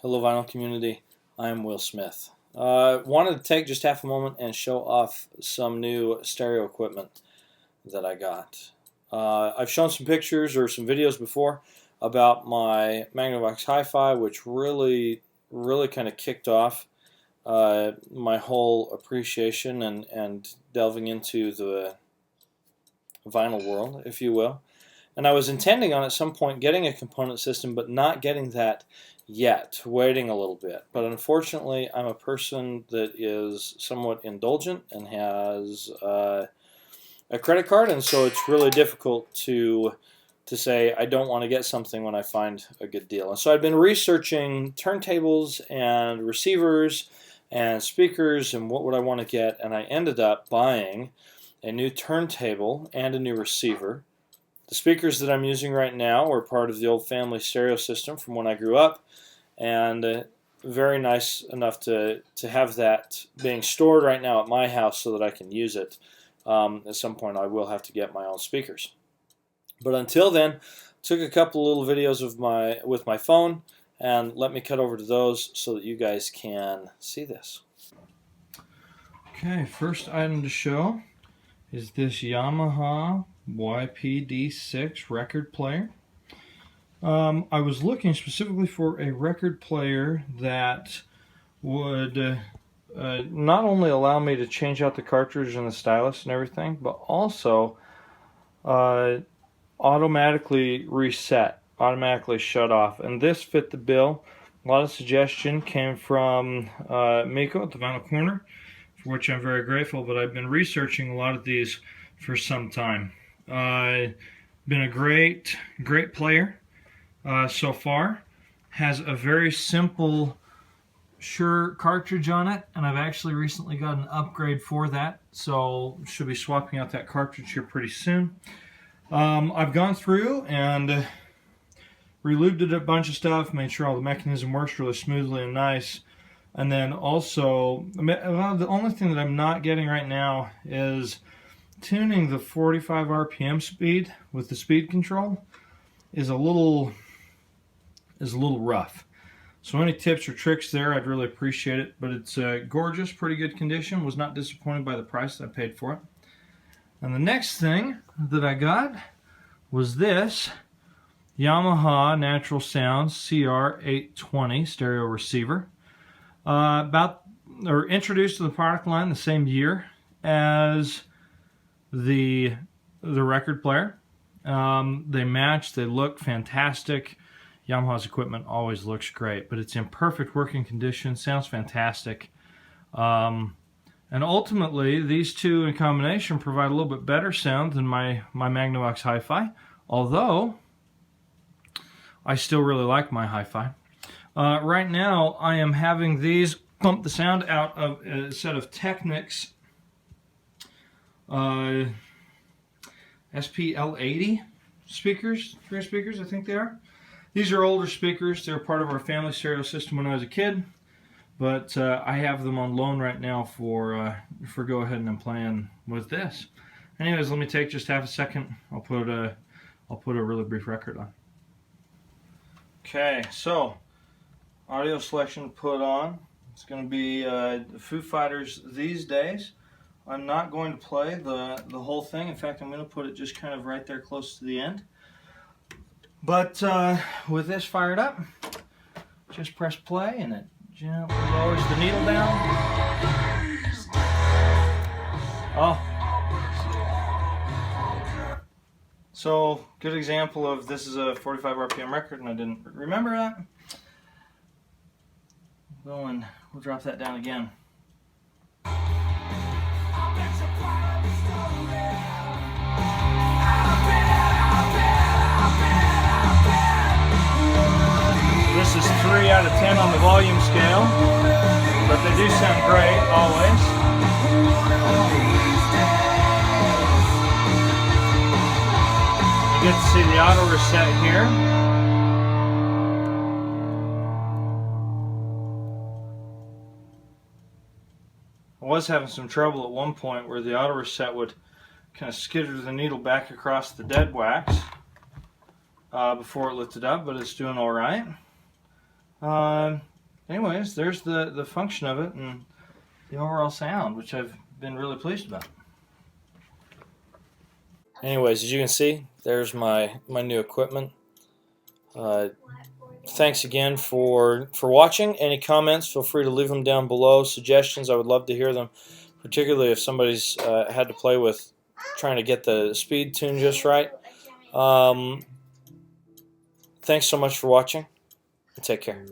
Hello vinyl community, I'm Will Smith. Wanted to take just half a moment and show off some new stereo equipment that I got. I've shown some pictures or some videos before about my Magnavox Hi-Fi, which really kind of kicked off my whole appreciation and delving into the vinyl world, if you will. And I was intending on at some point getting a component system, but not getting that yet, waiting a little bit. But unfortunately, I'm a person that is somewhat indulgent and has a credit card, and so it's really difficult to say I don't want to get something when I find a good deal. And so I've been researching turntables and receivers and speakers and what would I want to get, and I ended up buying a new turntable and a new receiver. The speakers that I'm using right now are part of the old family stereo system from when I grew up, and very nice enough to have that being stored right now at my house so that I can use it. At some point I will have to get my own speakers. But until then, took a couple little videos of with my phone, and let me cut over to those so that you guys can see this. Okay, first item to show is this Yamaha YPD6 record player. I was looking specifically for a record player that would not only allow me to change out the cartridge and the stylus and everything, but also automatically reset, automatically shut off. And this fit the bill. A lot of suggestion came from Miko at the Vinyl Corner, for which I'm very grateful, but I've been researching a lot of these for some time. Been a great player so far. Has a very simple Shure cartridge on it, and I've actually recently got an upgrade for that, so should be swapping out that cartridge here pretty soon. I've gone through and relubed it a bunch of stuff, made sure all the mechanism works really smoothly and nice. And then also, the only thing that I'm not getting right now is tuning the 45 RPM speed with the speed control is a little rough. So any tips or tricks there, I'd really appreciate it. But it's gorgeous, pretty good condition. Was not disappointed by the price that I paid for it. And the next thing that I got was this Yamaha Natural Sounds CR 820 stereo receiver. Introduced to the product line the same year as the record player. They match, they look fantastic. Yamaha's equipment always looks great, but it's in perfect working condition, sounds fantastic. And ultimately, these two in combination provide a little bit better sound than my Magnavox Hi-Fi, although I still really like my Hi-Fi. Right now, I am having these pump the sound out of a set of Technics SPL80 speakers, 3 speakers, I think they are. These are older speakers. They're part of our family stereo system when I was a kid, but I have them on loan right now for go ahead and I'm playing with this. Anyways, let me take just half a second. I'll put a really brief record on. Okay, so audio selection put on. It's going to be Foo Fighters These Days. I'm not going to play the whole thing. In fact, I'm going to put it just kind of right there close to the end. But with this fired up, just press play and it gently lowers the needle down. Oh. So, good example of this is a 45 RPM record and I didn't remember that. We'll drop that down again. This is 3 out of 10 on the volume scale, but they do sound great, always. You get to see the auto reset here. I was having some trouble at one point where the auto reset would kind of skitter the needle back across the dead wax before it lifted up, but it's doing all right. anyways, there's the function of it and the overall sound, which I've been really pleased about. Anyways, as you can see, there's my new equipment. Thanks again for watching. Any comments, feel free to leave them down below. Suggestions, I would love to hear them, particularly if somebody's had to play with trying to get the speed tune just right. Thanks so much for watching, and take care.